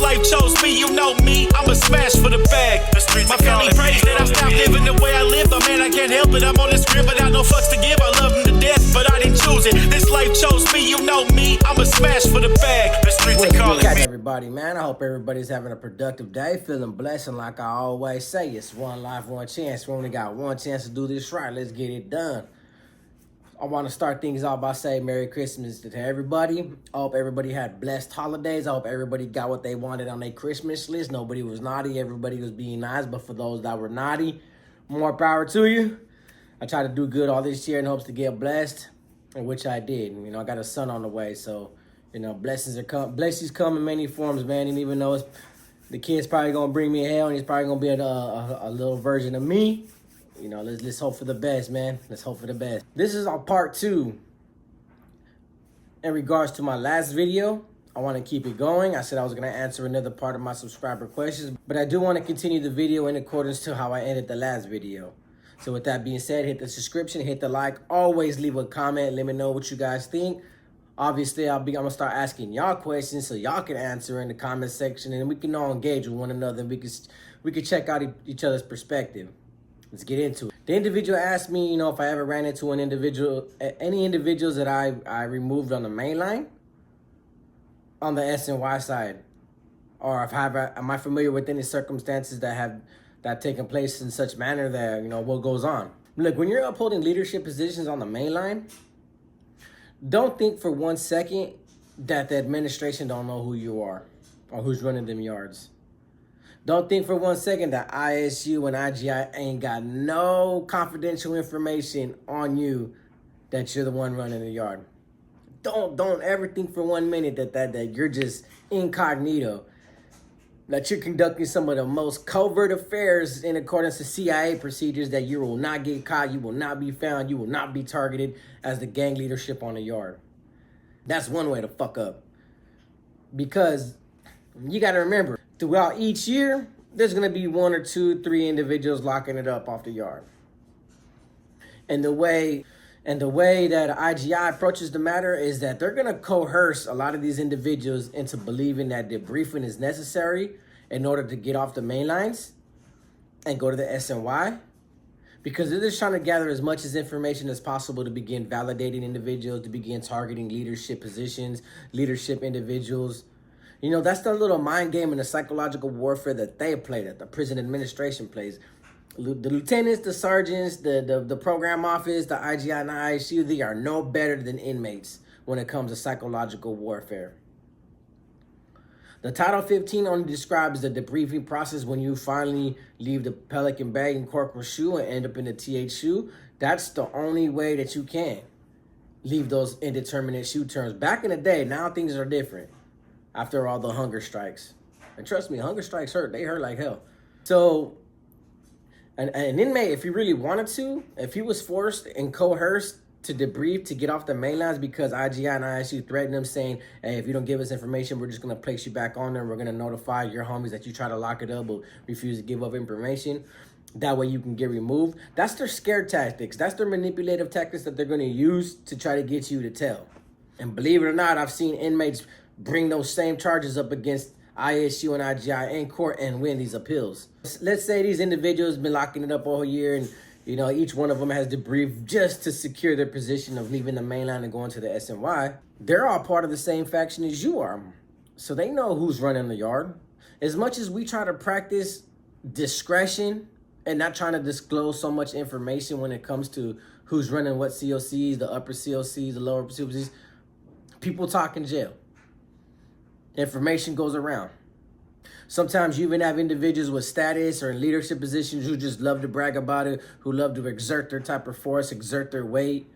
life chose me, you know me, I'm a smash for the bag. My family prays that I stop living the way I live, but man, I can't help it. I'm on this grid without no fucks to give. I love them to death, but I didn't choose it. This life chose me, you know me, I'm a smash for the bag. The streets are calling me. Everybody, man, I hope everybody's having a productive day, feeling blessed, and like I always say, it's one life, one chance. We only got one chance to do this right. Let's get it done. I want to start things off by saying Merry Christmas to everybody. I hope everybody had blessed holidays. I hope everybody got what they wanted on their Christmas list. Nobody was naughty. Everybody was being nice. But for those that were naughty, more power to you. I tried to do good all this year in hopes to get blessed, and which I did. You know, I got a son on the way, so you know, blessings come in many forms, man. And even though the kid's probably gonna bring me hell, and he's probably gonna be a little version of me. You know, let's hope for the best, man. Let's hope for the best. This is our part 2 in regards to my last video. I want to keep it going. I said I was going to answer another part of my subscriber questions, but I do want to continue the video in accordance to how I ended the last video. So with that being said, hit the subscription, hit the like, always leave a comment, let me know what you guys think. Obviously, I'm going to start asking y'all questions so y'all can answer in the comment section, and we can all engage with one another. We can check out each other's perspective. Let's get into it. The individual asked me, you know, if I ever ran into any individuals that I removed on the main line on the SNY side, or am I familiar with any circumstances that have taken place in such manner that, you know, what goes on. Look, when you're upholding leadership positions on the main line, don't think for 1 second that the administration don't know who you are or who's running them yards. Don't think for 1 second that ISU and IGI ain't got no confidential information on you that you're the one running the yard. Don't ever think for 1 minute that you're just incognito, that you're conducting some of the most covert affairs in accordance to CIA procedures, that you will not get caught, you will not be found, you will not be targeted as the gang leadership on the yard. That's one way to fuck up. Because you got to remember, throughout each year, there's going to be 1 or 2, 3 individuals locking it up off the yard. And the way that IGI approaches the matter is that they're going to coerce a lot of these individuals into believing that debriefing is necessary in order to get off the main lines and go to the SNY, because they're just trying to gather as much information as possible to begin validating individuals, to begin targeting leadership positions, leadership individuals. You know, that's the little mind game and the psychological warfare that they play, that the prison administration plays. The lieutenants, the sergeants, the program office, the IGI and the ISU, they are no better than inmates when it comes to psychological warfare. The Title 15 only describes the debriefing process when you finally leave the Pelican bag and corporal shoe and end up in the TH shoe. That's the only way that you can leave those indeterminate shoe terms. Back in the day, now things are different. After all the hunger strikes. And trust me, hunger strikes hurt. They hurt like hell. So, an inmate, if he really wanted to, if he was forced and coerced to debrief to get off the main lines because IGI and ISU threatened him saying, hey, if you don't give us information, we're just going to place you back on there. We're going to notify your homies that you try to lock it up but refuse to give up information. That way you can get removed. That's their scare tactics. That's their manipulative tactics that they're going to use to try to get you to tell. And believe it or not, I've seen inmates bring those same charges up against ISU and IGI in court and win these appeals. Let's say these individuals have been locking it up all year, and you know, each one of them has debriefed just to secure their position of leaving the main line and going to the SNY. They're all part of the same faction as you are, so they know who's running the yard. As much as we try to practice discretion and not trying to disclose so much information when it comes to who's running what COCs, the upper COCs, the lower COCs, people talk in jail. Information goes around. Sometimes you even have individuals with status or in leadership positions who just love to brag about it, who love to exert their type of force, exert their weight,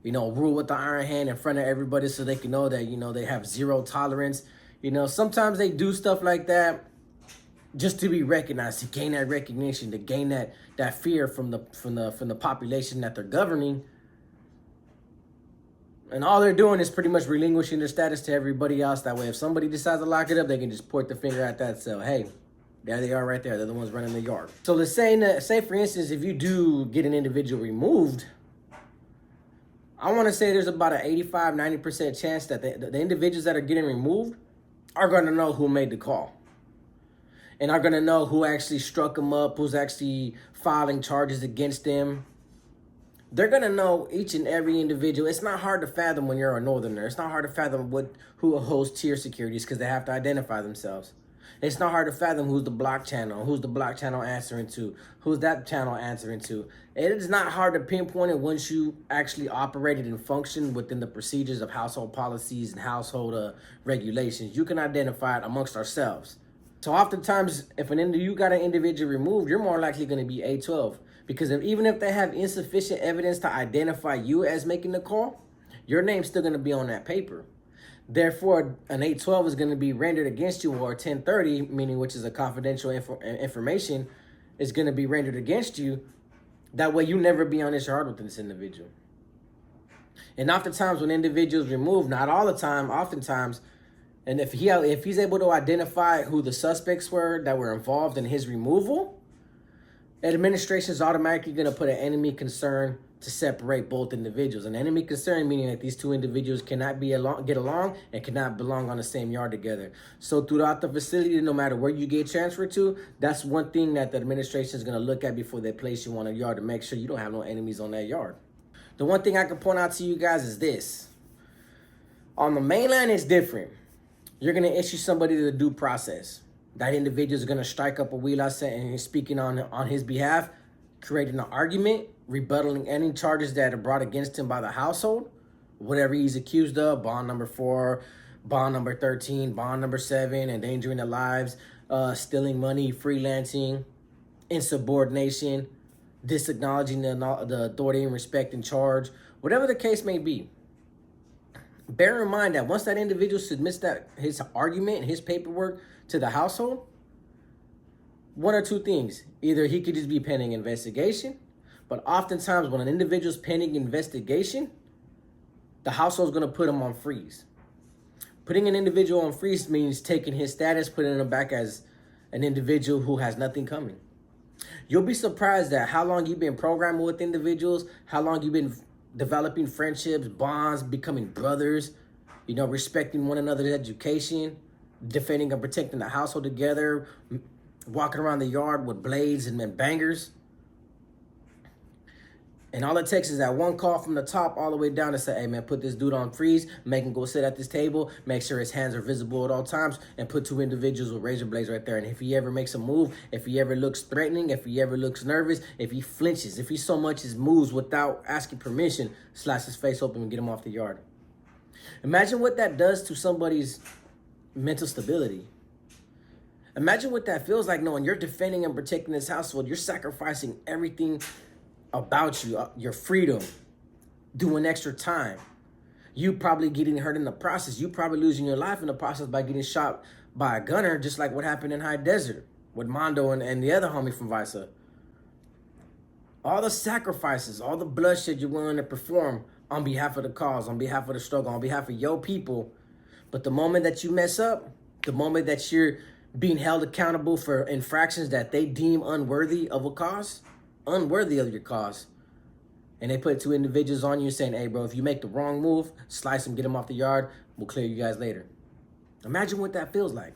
you know, rule with the iron hand in front of everybody so they can know that, you know, they have zero tolerance. You know, sometimes they do stuff like that just to be recognized, to gain that recognition, to gain that fear from the population that they're governing. And all they're doing is pretty much relinquishing their status to everybody else. That way, if somebody decides to lock it up, they can just point the finger at that cell. Hey, there they are right there. They're the ones running the yard. So let's say for instance, if you do get an individual removed, I want to say there's about an 85-90% chance that the individuals that are getting removed are going to know who made the call. and are going to know who actually struck them up, who's actually filing charges against them. They're going to know each and every individual. It's not hard to fathom when you're a northerner. It's not hard to fathom who holds tier securities because they have to identify themselves. It's not hard to fathom who's the block channel, who's the block channel answering to, who's that channel answering to. It is not hard to pinpoint it once you actually operated and function within the procedures of household policies and household regulations. You can identify it amongst ourselves. So oftentimes, if you got an individual removed, you're more likely going to be A12. Because even if they have insufficient evidence to identify you as making the call, your name's still going to be on that paper. Therefore, an 812 is going to be rendered against you, or 1030, meaning which is a confidential information, is going to be rendered against you. That way you never be on this yard with this individual. And oftentimes when individuals remove, not all the time, oftentimes, and if he's able to identify who the suspects were that were involved in his removal, administration is automatically going to put an enemy concern to separate both individuals. An enemy concern meaning that these two individuals cannot get along and cannot belong on the same yard together. So throughout the facility, no matter where you get transferred to, that's one thing that the administration is going to look at before they place you on a yard, to make sure you don't have no enemies on that yard. The one thing I can point out to you guys is this. On the mainland, it's different. You're going to issue somebody the due process. That individual is going to strike up a wheel set and he's speaking on his behalf, creating an argument, rebuttaling any charges that are brought against him by the household, whatever he's accused of, bond number 4, bond number 13, bond number 7, endangering the lives, stealing money, freelancing, insubordination, disacknowledging the authority and respect in charge, whatever the case may be. Bear in mind that once that individual submits his argument and his paperwork to the household, one or two things. Either he could just be pending investigation, but oftentimes when an individual's pending investigation, the household's going to put him on freeze. Putting an individual on freeze means taking his status, putting him back as an individual who has nothing coming. You'll be surprised at how long you've been programming with individuals, how long you've been developing friendships, bonds, becoming brothers, respecting one another's education, defending and protecting the household together, walking around the yard with blades and bangers. And all it takes is that one call from the top all the way down to say, hey, man, put this dude on freeze, make him go sit at this table, make sure his hands are visible at all times, and put 2 individuals with razor blades right there. And if he ever makes a move, if he ever looks threatening, if he ever looks nervous, if he flinches, if he so much as moves without asking permission, slash his face open and get him off the yard. Imagine what that does to somebody's mental stability. Imagine what that feels like knowing you're defending and protecting this household. You're sacrificing everything about you, your freedom, doing extra time. You probably getting hurt in the process. You probably losing your life in the process by getting shot by a gunner, just like what happened in High Desert with Mondo and the other homie from Visa. All the sacrifices, all the bloodshed you're willing to perform on behalf of the cause, on behalf of the struggle, on behalf of your people. But the moment that you mess up, the moment that you're being held accountable for infractions that they deem unworthy of a cause, unworthy of your cause, and they put 2 individuals on you saying, hey, bro, if you make the wrong move, slice them, get them off the yard, we'll clear you guys later. Imagine what that feels like.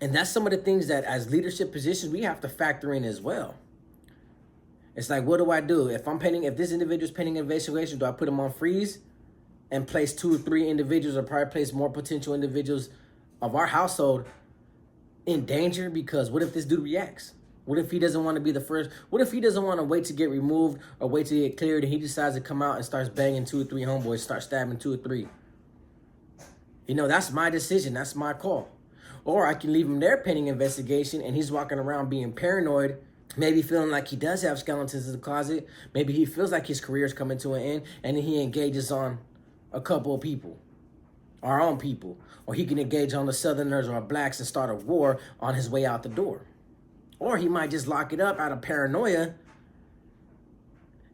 And that's some of the things that as leadership positions, we have to factor in as well. It's like, what do I do? If this individual's pending investigation, do I put him on freeze and place 2 or 3 individuals, or probably place more potential individuals of our household in danger? Because what if this dude reacts? What if he doesn't want to be the first? What if he doesn't want to wait to get removed or wait to get cleared and he decides to come out and starts banging 2 or 3 homeboys, start stabbing 2 or 3? That's my decision. That's my call. Or I can leave him there pending investigation and he's walking around being paranoid, maybe feeling like he does have skeletons in the closet. Maybe he feels like his career is coming to an end and then he engages on a couple of people, our own people. Or he can engage on the Southerners or blacks and start a war on his way out the door. Or he might just lock it up out of paranoia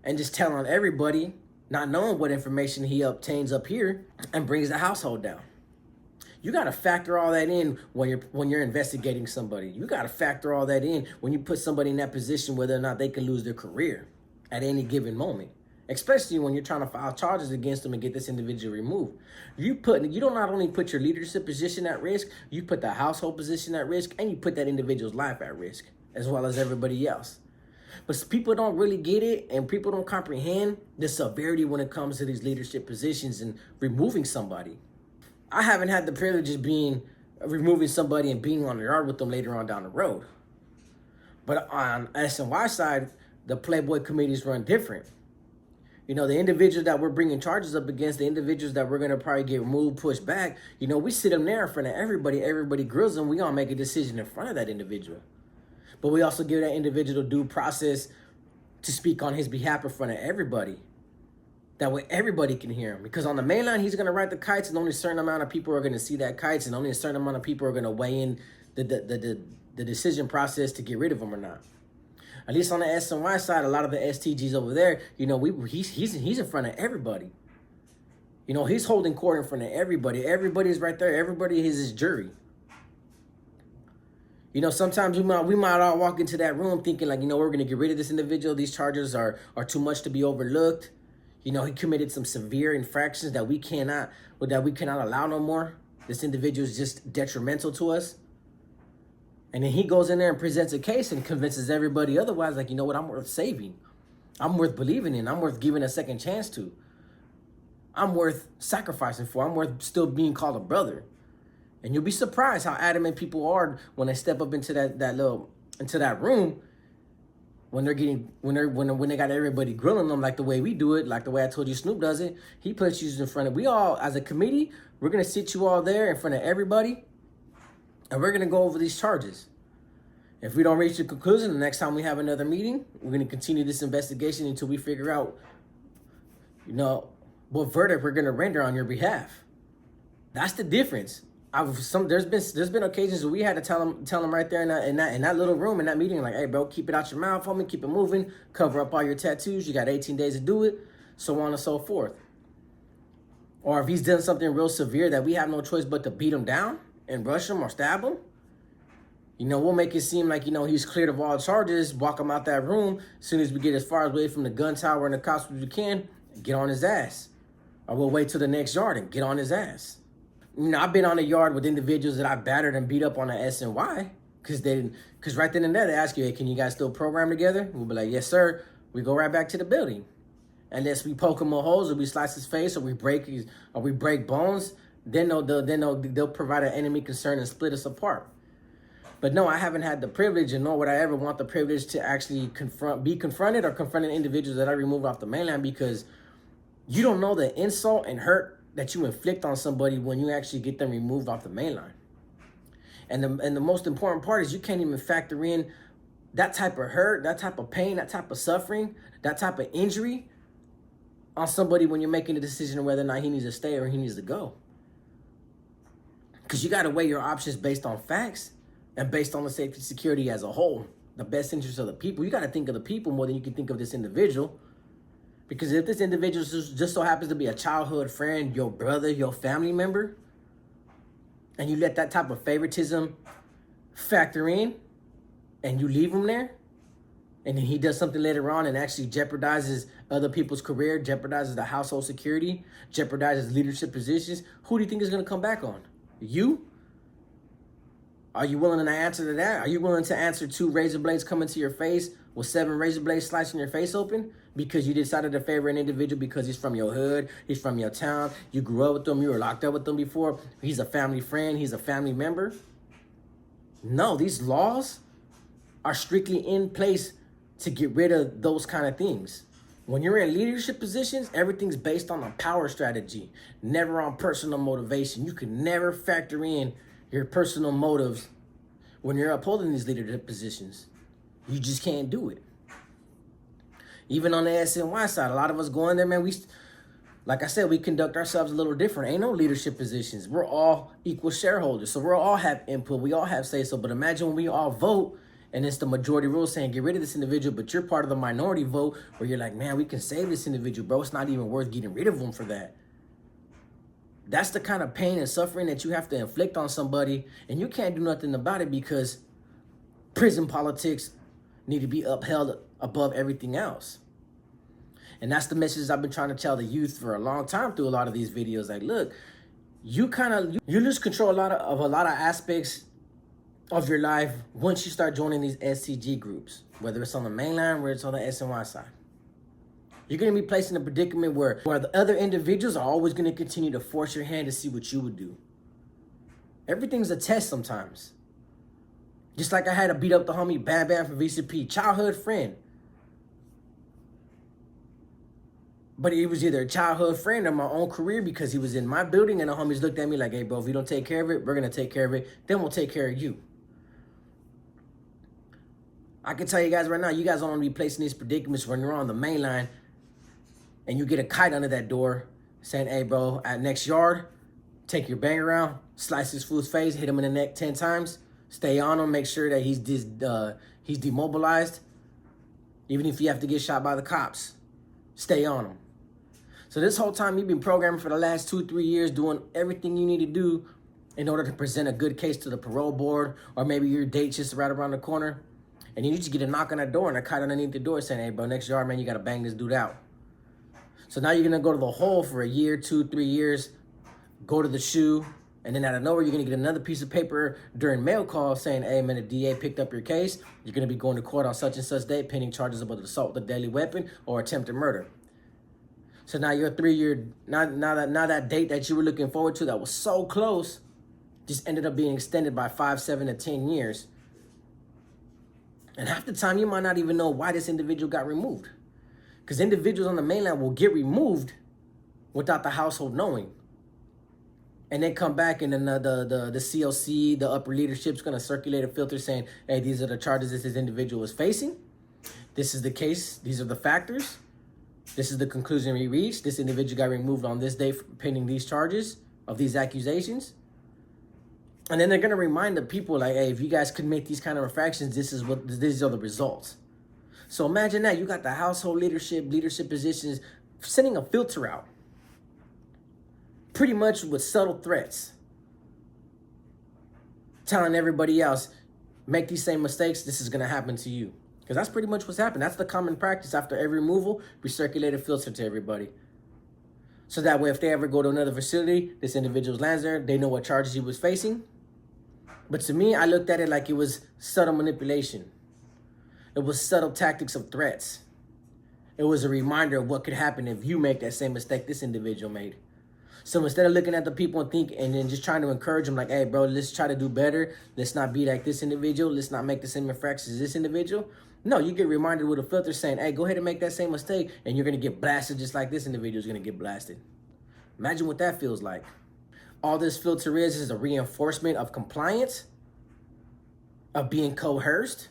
and just tell on everybody, not knowing what information he obtains up here, and brings the household down. You got to factor all that in when you're investigating somebody. You got to factor all that in when you put somebody in that position, whether or not they can lose their career at any given moment. especially when you're trying to file charges against them and get this individual removed. You don't not only put your leadership position at risk, you put the household position at risk, and you put that individual's life at risk, as well as everybody else. But people don't really get it, and people don't comprehend the severity when it comes to these leadership positions and removing somebody. I haven't had the privilege of removing somebody and being on the yard with them later on down the road. But on SNY side, the Playboy committees run different. You know, the individuals that we're bringing charges up against, the individuals that we're going to probably get removed, pushed back, you know, we sit them there in front of everybody. Everybody grills them. We all make a decision in front of that individual. But we also give that individual due process to speak on his behalf in front of everybody. That way everybody can hear him. Because on the main line, he's going to write the kites, and only a certain amount of people are going to see that kites, and only a certain amount of people are going to weigh in the decision process to get rid of him or not. At least on the SNY side, a lot of the STGs over there, you know, he's in front of everybody. You know, he's holding court in front of everybody. Everybody's right there. Everybody is his jury. You know, sometimes we might all walk into that room thinking like, you know, we're going to get rid of this individual. These charges are too much to be overlooked. You know, he committed some severe infractions that we cannot allow no more. This individual is just detrimental to us. And then he goes in there and presents a case and convinces everybody otherwise, like, you know what, I'm worth saving. I'm worth believing in. I'm worth giving a second chance to. I'm worth sacrificing for. I'm worth still being called a brother. And you'll be surprised how adamant people are when they step up into that room when they got everybody grilling them like the way we do it, like the way I told you Snoop does it. He puts you in front of, we all, as a committee, we're going to sit you all there in front of everybody, and we're going to go over these charges. If we don't reach a conclusion, the next time we have another meeting, we're going to continue this investigation until we figure out, you know, what verdict we're going to render on your behalf. That's the difference. There's been occasions where we had to tell them right there in that little room, in that meeting, like, hey bro, keep it out your mouth, homie, keep it moving, cover up all your tattoos, you got 18 days to do it, so on and so forth. Or if he's done something real severe that we have no choice but to beat him down and rush him or stab him, you know, we'll make it seem like, you know, he's cleared of all charges, walk him out that room, as soon as we get as far away from the gun tower and the cops as we can, get on his ass. Or we'll wait till the next yard and get on his ass. You know, I've been on the yard with individuals that I battered and beat up on the SNY because right then and there they ask you, hey, can you guys still program together? We'll be like, yes, sir. We go right back to the building. Unless we poke him with holes or we slice his face or we break bones, then they'll provide an enemy concern and split us apart. But no, I haven't had the privilege, and nor would I ever want the privilege to actually be confronted or confronting individuals that I removed off the mainland, because you don't know the insult and hurt that you inflict on somebody when you actually get them removed off the main line. And the most important part is you can't even factor in that type of hurt, that type of pain, that type of suffering, that type of injury on somebody when you're making a decision of whether or not he needs to stay or he needs to go. Because you got to weigh your options based on facts and based on the safety and security as a whole, the best interest of the people. You got to think of the people more than you can think of this individual. Because if this individual just so happens to be a childhood friend, your brother, your family member, and you let that type of favoritism factor in, and you leave him there, and then he does something later on and actually jeopardizes other people's career, jeopardizes the household security, jeopardizes leadership positions, who do you think is going to come back on? You? Are you willing to answer to that? Are you willing to answer 2 razor blades coming to your face with 7 razor blades slicing your face open because you decided to favor an individual because he's from your hood, he's from your town, you grew up with them, you were locked up with them before, he's a family friend, he's a family member? No, these laws are strictly in place to get rid of those kind of things. When you're in leadership positions, everything's based on a power strategy, never on personal motivation. You can never factor in your personal motives when you're upholding these leadership positions. You just can't do it. Even on the SNY side, a lot of us go in there, man, like I said, we conduct ourselves a little different. Ain't no leadership positions. We're all equal shareholders. So we all have input. We all have say-so. But imagine when we all vote and it's the majority rule saying get rid of this individual, but you're part of the minority vote where you're like, man, we can save this individual, bro. It's not even worth getting rid of them for that. That's the kind of pain and suffering that you have to inflict on somebody, and you can't do nothing about it because prison politics need to be upheld above everything else. And that's the message I've been trying to tell the youth for a long time through a lot of these videos. Like, look, you lose control of a lot of aspects of your life once you start joining these STG groups, whether it's on the main line or it's on the SNY side. You're going to be placed in a predicament where the other individuals are always going to continue to force your hand to see what you would do. Everything's a test sometimes. Just like I had to beat up the homie Bam Bam from VCP, childhood friend. But he was either a childhood friend or my own career because he was in my building and the homies looked at me like, hey, bro, if you don't take care of it, we're going to take care of it. Then we'll take care of you. I can tell you guys right now, you guys don't want to be placed in these predicaments when you're on the main line and you get a kite under that door saying, hey, bro, at next yard, take your bang around, slice this fool's face, hit him in the neck 10 times, stay on him, make sure that he's demobilized. Even if you have to get shot by the cops, stay on him. So this whole time you've been programming for the last 2-3 years, doing everything you need to do in order to present a good case to the parole board, or maybe your date's just right around the corner, and you just get a knock on that door and a kite underneath the door saying, hey, bro, next yard, man, you got to bang this dude out. So now you're going to go to the hole for a year, 2-3 years, go to the shoe, and then out of nowhere, you're going to get another piece of paper during mail call saying, hey, man, the DA picked up your case. You're going to be going to court on such and such date, pending charges of assault with a deadly weapon or attempted murder. So now your 3-year, now that date that you were looking forward to that was so close, just ended up being extended by 5, 7, to 10 years. And half the time, you might not even know why this individual got removed. Because individuals on the mainland will get removed without the household knowing. And then come back and then the COC, the upper leadership's going to circulate a filter saying, hey, these are the charges this individual is facing. This is the case. These are the factors. This is the conclusion we reached. This individual got removed on this day pending these charges of these accusations. And then they're going to remind the people like, hey, if you guys commit these kind of infractions, these are the results. So imagine that. You got the household leadership positions sending a filter out. Pretty much with subtle threats. Telling everybody else, make these same mistakes, this is going to happen to you. Because that's pretty much what's happened. That's the common practice. After every removal, we circulate a filter to everybody. So that way, if they ever go to another facility, this individual lands there, they know what charges he was facing. But to me, I looked at it like it was subtle manipulation. It was subtle tactics of threats. It was a reminder of what could happen if you make that same mistake this individual made. So instead of looking at the people and then just trying to encourage them like, hey, bro, let's try to do better. Let's not be like this individual. Let's not make the same infractions as this individual. No, you get reminded with a filter saying, hey, go ahead and make that same mistake, and you're going to get blasted just like this individual is going to get blasted. Imagine what that feels like. All this filter is a reinforcement of compliance, of being coerced.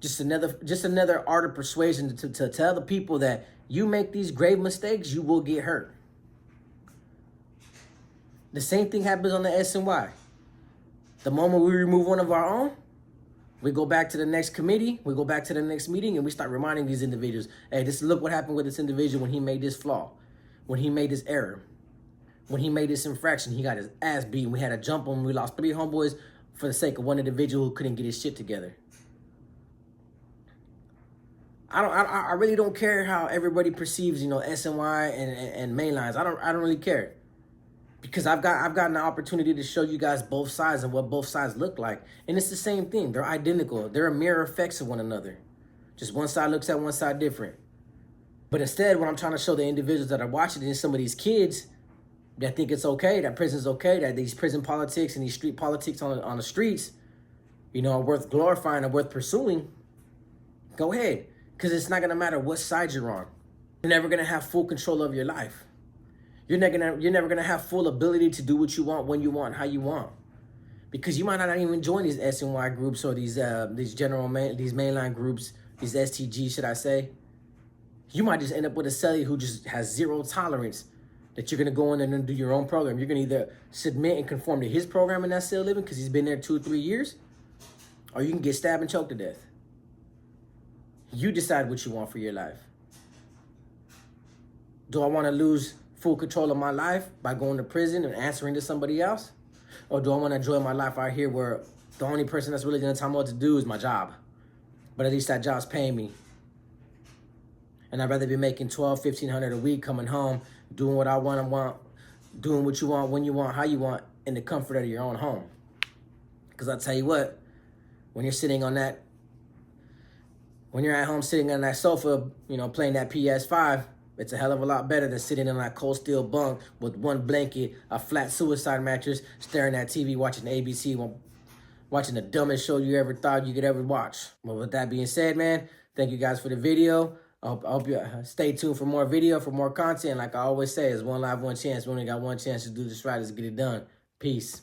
Just another art of persuasion to tell the people that you make these grave mistakes, you will get hurt. The same thing happens on the SNY. The moment we remove one of our own, we go back to the next committee, we go back to the next meeting, and we start reminding these individuals, hey, look what happened with this individual when he made this flaw, when he made this error, when he made this infraction, he got his ass beat. We had to jump him. We lost 3 homeboys for the sake of one individual who couldn't get his shit together. I really don't care how everybody perceives, SNY and main lines. I don't really care. Because I've gotten the opportunity to show you guys both sides and what both sides look like. And it's the same thing. They're identical. They're a mirror effects of one another. Just one side looks at one side different. But instead, what I'm trying to show the individuals that are watching is some of these kids that think it's okay, that prison's okay, that these prison politics and these street politics on the streets, are worth glorifying and worth pursuing. Go ahead. Because it's not going to matter what side you're on. You're never going to have full control of your life. You're never gonna have full ability to do what you want, when you want, how you want, because you might not even join these SNY groups or these mainline groups, these STG, should I say? You might just end up with a cellie who just has zero tolerance that you're gonna go in there and do your own program. You're gonna either submit and conform to his program in that cell living because he's been there 2-3 years, or you can get stabbed and choked to death. You decide what you want for your life. Do I want to lose full control of my life by going to prison and answering to somebody else? Or do I want to enjoy my life out here where the only person that's really going to tell me what to do is my job? But at least that job's paying me And I'd rather be making $1,200, $1,500 a week, coming home, doing what I want, doing what you want, when you want, how you want, in the comfort of your own home. Because I'll tell you what, when you're sitting on that, when you're at home sitting on that sofa, you know, playing that PS5, it's a hell of a lot better than sitting in that cold steel bunk with one blanket, a flat suicide mattress, staring at TV, watching ABC, watching the dumbest show you ever thought you could ever watch. Well, with that being said, man, thank you guys for the video. I hope you stay tuned for more video, for more content. Like I always say, it's one life, one chance. We only got one chance to do this right. Let's get it done. Peace.